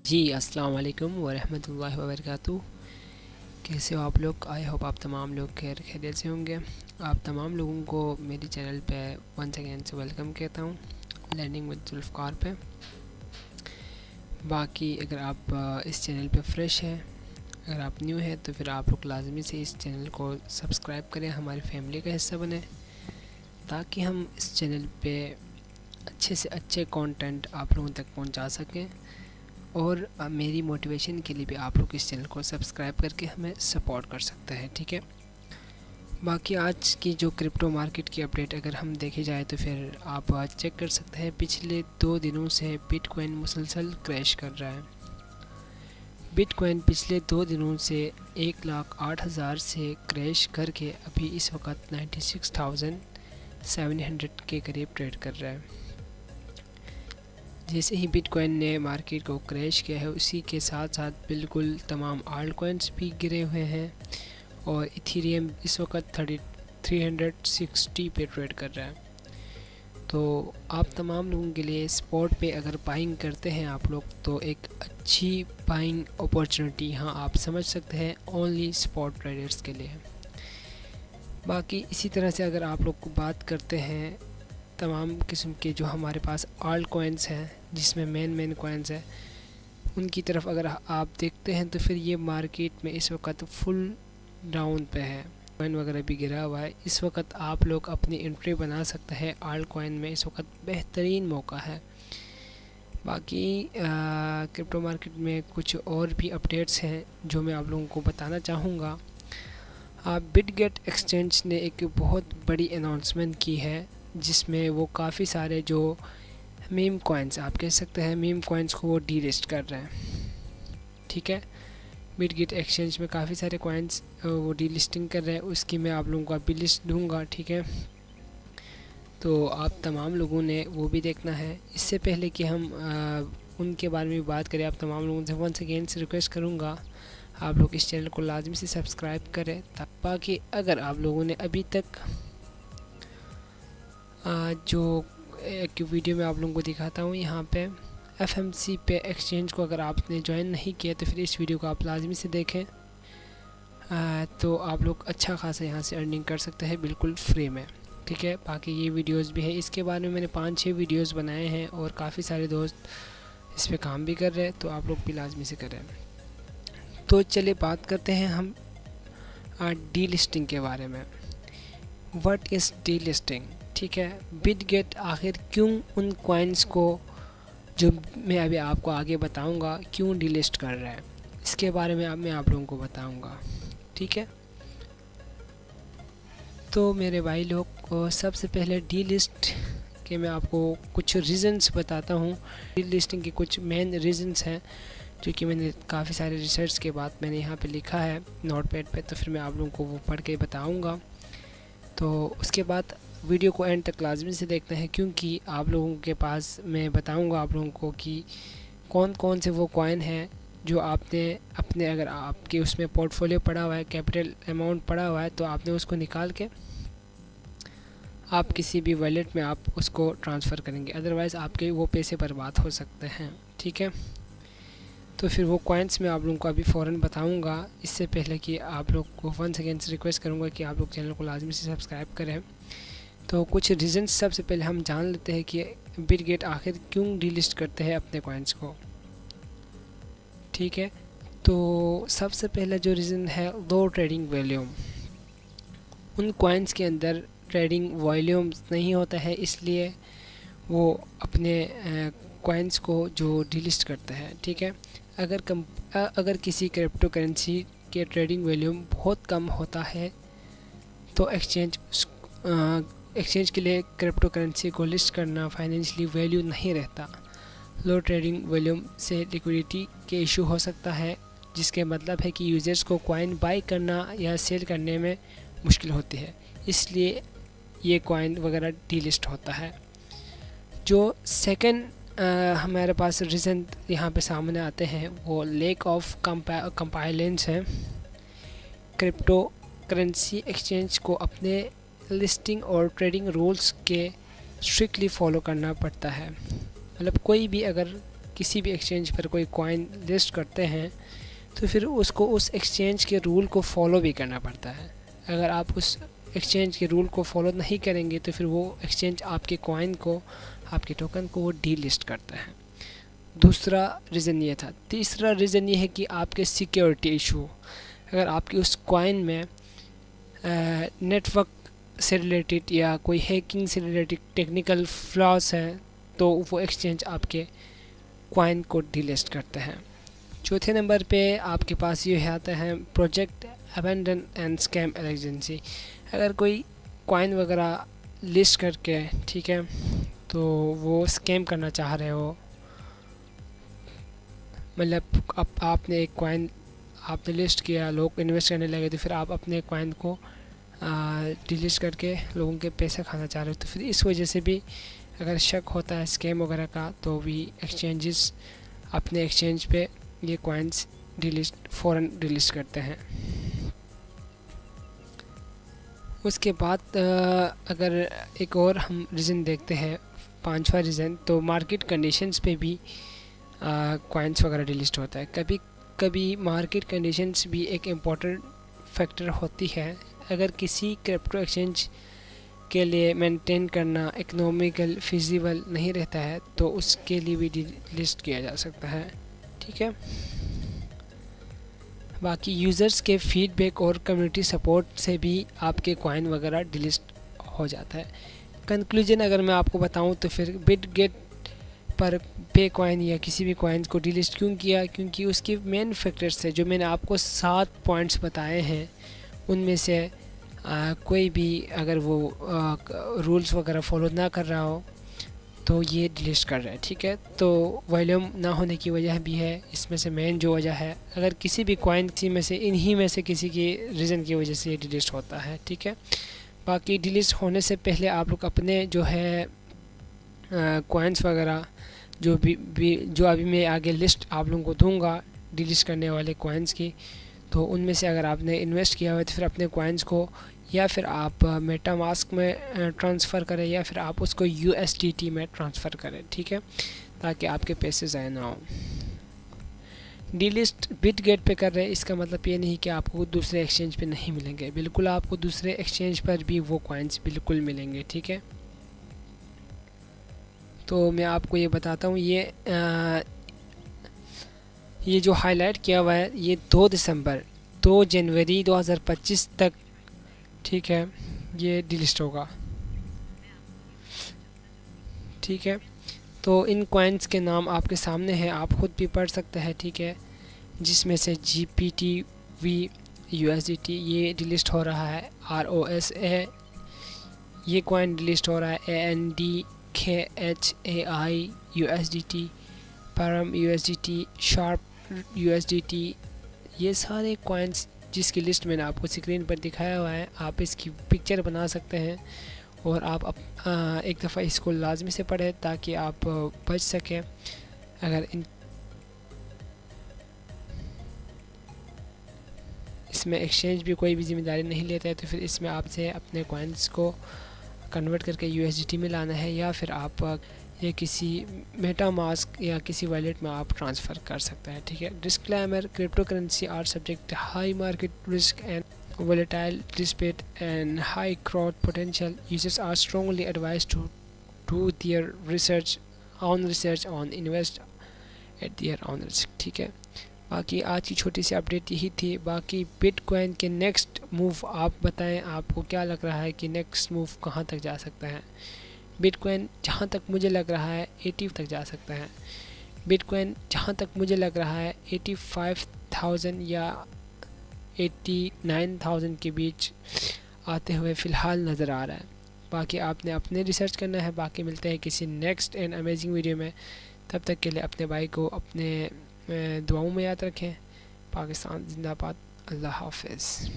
जी अस्सलाम वालेकुम वरहमतुल्लाहि वबरकातुहू। कैसे हो आप लोग? आई होप आप तमाम लोग खैरियत से होंगे। आप तमाम लोगों को मेरी चैनल पे वंस अगेन से वेलकम कहता हूँ, लर्निंग विद जुल्फ़कार पे। बाकी अगर आप इस चैनल पे फ्रेश हैं, अगर आप न्यू हैं, तो फिर आप लोग लाजमी से इस चैनल को सब्सक्राइब करें, हमारी फैमिली का हिस्सा बने, ताकि हम इस चैनल पे अच्छे से अच्छे कंटेंट आप लोगों तक पहुंचा सकें। और मेरी मोटिवेशन के लिए भी आप लोग इस चैनल को सब्सक्राइब करके हमें सपोर्ट कर सकते हैं, ठीक है। बाकी आज की जो क्रिप्टो मार्केट की अपडेट अगर हम देखे जाए तो फिर आप आज चेक कर सकते हैं, पिछले 2 दिनों से बिटकॉइन मुसलसल क्रैश कर रहा है। बिटकॉइन पिछले 2 दिनों से 1,08,000 से क्रैश करके अभी इस वक्त 96,700 के करीब ट्रेड कर रहा है। जैसे ही बिटकॉइन ने मार्केट को क्रैश किया है, उसी के साथ साथ बिल्कुल तमाम आल्ट कॉइन्स भी गिरे हुए हैं और इथेरियम इस वक्त 360 पे ट्रेड कर रहा है। तो आप तमाम लोगों के लिए स्पॉट पे अगर बाइंग करते हैं आप लोग, तो एक अच्छी बाइंग अपॉर्चुनिटी यहाँ आप समझ सकते हैं, ओनली स्पॉट ट्रेडर्स के लिए। बाकी इसी तरह से अगर आप लोग को बात करते हैं तमाम किस्म के जो हमारे पास आल्ट कॉइन्स हैं, जिसमें मेन कॉइन्स हैं, उनकी तरफ अगर आप देखते हैं तो फिर ये मार्केट में इस वक्त फुल डाउन पे है, कॉइन वगैरह भी गिरा हुआ है। इस वक्त आप लोग अपनी एंट्री बना सकते हैं आल्ट कॉइन में, इस वक्त बेहतरीन मौका है। बाकी क्रिप्टो मार्केट में कुछ और भी अपडेट्स हैं जो मैं आप लोगों को बताना चाहूँगा। बिटगेट एक्सचेंज ने एक बहुत बड़ी अनाउंसमेंट की है, जिसमें वो काफ़ी सारे जो मीम कॉइन्स आप कह सकते हैं, मीम कॉइन्स को वो डीलिस्ट कर रहे हैं, ठीक है। बिटगेट एक्सचेंज में काफ़ी सारे कॉइन्स वो डीलिस्टिंग कर रहे हैं, उसकी मैं आप लोगों को अभी लिस्ट दूंगा, ठीक है। तो आप तमाम लोगों ने वो भी देखना है। इससे पहले कि हम उनके बारे में बात करें, आप तमाम लोगों से वंस अगेन से रिक्वेस्ट करूँगा आप लोग इस चैनल को लाजमी से सब्सक्राइब करें। बाकी अगर आप लोगों ने अभी तक जो एक वीडियो में आप लोगों को दिखाता हूँ यहाँ पे FMC पे एक्सचेंज को अगर आपने ज्वाइन नहीं किया तो फिर इस वीडियो को आप लाजमी से देखें। तो आप लोग अच्छा खासा यहाँ से अर्निंग कर सकते हैं बिल्कुल फ्री में, ठीक है। बाकी ये वीडियोस भी है, इसके बारे में मैंने 5-6 वीडियोस बनाए हैं और काफ़ी सारे दोस्त इस पे काम भी कर रहे हैं, तो आप लोग भी लाजमी से करें। तो चलिए बात करते हैं हम डी लिस्टिंग के बारे में। व्हाट इज़ डी लिस्टिंग, ठीक है। बिटगेट आखिर क्यों उन कॉइन्स को, जो मैं अभी आपको आगे बताऊंगा, क्यों डिलिस्ट कर रहा है, इसके बारे में मैं आप लोगों को बताऊंगा, ठीक है। तो मेरे भाई लोग को सबसे पहले डीलिस्ट के मैं आपको कुछ रीज़न्स बताता हूँ। डीलिस्टिंग के कुछ मेन रीज़न्स हैं जो कि मैंने काफ़ी सारे रिसर्च के बाद मैंने यहाँ पे लिखा है नोटपैड पे, तो फिर मैं आप लोगों को वो पढ़ के बताऊँगा। तो उसके बाद वीडियो को एंड तक लाजमी से देखते हैं, क्योंकि आप लोगों के पास मैं बताऊंगा आप लोगों को कि कौन कौन से वो कॉइन हैं जो आपने अपने, अगर आपके उसमें पोर्टफोलियो पड़ा हुआ है, कैपिटल अमाउंट पड़ा हुआ है, तो आपने उसको निकाल के आप किसी भी वॉलेट में आप उसको ट्रांसफ़र करेंगे, अदरवाइज़ आपके वो पैसे बर्बाद हो सकते हैं, ठीक है। तो फिर वो कॉइन्स मैं आप लोगों को अभी फ़ौरन बताऊंगा। इससे पहले कि आप लोग को वंस अगेन से रिक्वेस्ट करूंगा कि आप लोग चैनल को लाजमी से सब्सक्राइब करें। तो कुछ रीज़न्स सबसे पहले हम जान लेते हैं कि बिटगेट आखिर क्यों डीलिस्ट करते हैं अपने कॉइन्स को, ठीक है। तो सबसे पहला जो रीज़न है लो ट्रेडिंग वॉल्यूम। उन कॉइन्स के अंदर ट्रेडिंग वॉल्यूम नहीं होता है, इसलिए वो अपने कॉइन्स को जो डीलिस्ट करते हैं, ठीक है। अगर किसी क्रिप्टो करेंसी के ट्रेडिंग वॉल्यूम बहुत कम होता है तो एक्सचेंज के लिए क्रिप्टो करेंसी को लिस्ट करना फाइनेंशियली वैल्यू नहीं रहता। लो ट्रेडिंग वॉल्यूम से लिक्विडिटी के इशू हो सकता है, जिसके मतलब है कि यूजर्स को कॉइन बाई करना या सेल करने में मुश्किल होती है, इसलिए ये कॉइन वगैरह डीलिस्ट होता है। जो सेकंड हमारे पास रीज़न यहाँ पे सामने आते हैं वो लैक ऑफ कंपाइलेंस है। क्रिप्टो करेंसी एक्सचेंज को अपने लिस्टिंग और ट्रेडिंग रूल्स के स्ट्रिक्टली फॉलो करना पड़ता है। मतलब कोई भी अगर किसी भी एक्सचेंज पर कोई कॉइन लिस्ट करते हैं तो फिर उसको उस एक्सचेंज के रूल को फॉलो भी करना पड़ता है। अगर आप उस एक्सचेंज के रूल को फॉलो नहीं करेंगे तो फिर वो एक्सचेंज आपके कॉइन को, आपके टोकन को वो डीलिस्ट करता है। दूसरा रीज़न ये था। तीसरा रीज़न ये है कि आपके सिक्योरिटी इशू, अगर आपकी उस कॉइन में नेटवर्क से रिलेटेड या कोई हैकिंग से रिलेटेड टेक्निकल फ्लॉज है तो वो एक्सचेंज आपके कॉइन को डीलिस्ट करते हैं। चौथे नंबर पे आपके पास ये आता है project abandon and scam agency. अगर कोई कॉइन वगैरह लिस्ट करके, ठीक है, तो वो स्कैम करना चाह रहे हो, मतलब आपने एक कॉइन आपने लिस्ट किया, लोग इन्वेस्ट करने लगे, तो फिर आप अपने कॉइन को डिलीट करके लोगों के पैसे खाना चाह रहे हो, तो फिर इस वजह से भी अगर शक होता है स्कैम वगैरह का तो भी एक्सचेंजेस अपने एक्सचेंज पे ये कॉइन्स फ़ौरन डिलीट करते हैं। उसके बाद अगर एक और हम रीज़न देखते हैं, पांचवा रीज़न, तो मार्केट कंडीशंस पे भी कॉइन्स वगैरह डिलीट होता है। कभी कभी मार्केट कंडीशंस भी एक इम्पॉर्टेंट फैक्टर होती है। अगर किसी क्रिप्टो एक्सचेंज के लिए मेंटेन करना इकोनॉमिकल फिजिबल नहीं रहता है तो उसके लिए भी डिलीट किया जा सकता है, ठीक है। बाकी यूज़र्स के फीडबैक और कम्युनिटी सपोर्ट से भी आपके कॉइन वगैरह डिलीट हो जाता है। कंक्लूजन अगर मैं आपको बताऊं तो फिर बिटगेट पर पे कॉइन या किसी भी कॉइन को डिलीट क्यों किया, क्योंकि उसके मेन फैक्टर्स है जो मैंने आपको 7 पॉइंट्स बताए हैं, उनमें से कोई भी अगर वो रूल्स वगैरह फॉलो ना कर रहा हो तो ये डिलीट कर रहा है, ठीक है। तो वॉल्यूम ना होने की वजह भी है, इसमें से मेन जो वजह है। अगर किसी भी कॉइन में से इन्हीं में से किसी की रीज़न की वजह से ये डिलीट होता है, ठीक है। बाकी डिलीट होने से पहले आप लोग अपने जो है कॉइन्स वगैरह जो अभी मैं आगे लिस्ट आप लोगों को दूंगा डिलीट करने वाले कॉइन्स की, तो उनमें से अगर आपने इन्वेस्ट किया हुआ है तो फिर अपने कॉइन्स को या फिर आप मेटामास्क में ट्रांसफ़र करें या फिर आप उसको USDT में ट्रांसफ़र करें, ठीक है, ताकि आपके पैसे ज़ाया ना हो। डीलिस्ट बिटगेट पे कर रहे हैं, इसका मतलब ये नहीं कि आपको दूसरे एक्सचेंज पे नहीं मिलेंगे, बिल्कुल आपको दूसरे एक्सचेंज पर भी वो कॉइन्स बिल्कुल मिलेंगे, ठीक है। तो मैं आपको ये बताता हूँ, ये जो हाईलाइट किया हुआ है ये 2 जनवरी 2025 तक, ठीक है, ये डिलीट होगा, ठीक है। तो इन कॉइन्स के नाम आपके सामने हैं, आप खुद भी पढ़ सकते हैं, ठीक है, जिसमें से GPTV USDT ये डिलीट हो रहा है, ROSA ये कॉइन डिलीट हो रहा है, ANDKHAI USDT, परम USDT, शार्प USDT, ये सारे कॉइन्स जिसकी लिस्ट मैंने आपको स्क्रीन पर दिखाया हुआ है, आप इसकी पिक्चर बना सकते हैं और आप एक दफ़ा इसको लाजमी से पढ़ें ताकि आप बच सकें। अगर इसमें एक्सचेंज भी कोई भी ज़िम्मेदारी नहीं लेता है तो फिर इसमें आपसे अपने कॉइन्स को कन्वर्ट करके USDT में लाना है या फिर आप ये किसी मेटामास्क या किसी वॉलेट में आप ट्रांसफ़र कर सकते हैं, ठीक है। Disclaimer, crypto currency are subject high market risk and volatile dispute and high crowd potential. Users are strongly advised to do their research on invest at their own risk, ठीक है। बाकी आज की छोटी सी अपडेट यही थी। बाकी बिटकॉइन के नेक्स्ट मूव आप बताएं, आपको क्या लग रहा है कि नेक्स्ट मूव कहाँ तक जा सकता है। बिटकॉइन जहाँ तक मुझे लग रहा है 80 तक जा सकता है। बिटकॉइन जहाँ तक मुझे लग रहा है 85,000 या 89,000 के बीच आते हुए फ़िलहाल नज़र आ रहा है। बाकी आपने अपने रिसर्च करना है। बाकी मिलते हैं किसी नेक्स्ट एंड अमेजिंग वीडियो में। तब तक के लिए अपने भाई को अपने दुआओं में याद रखें। पाकिस्तान जिंदाबाद। अल्लाह हाफ़िज़।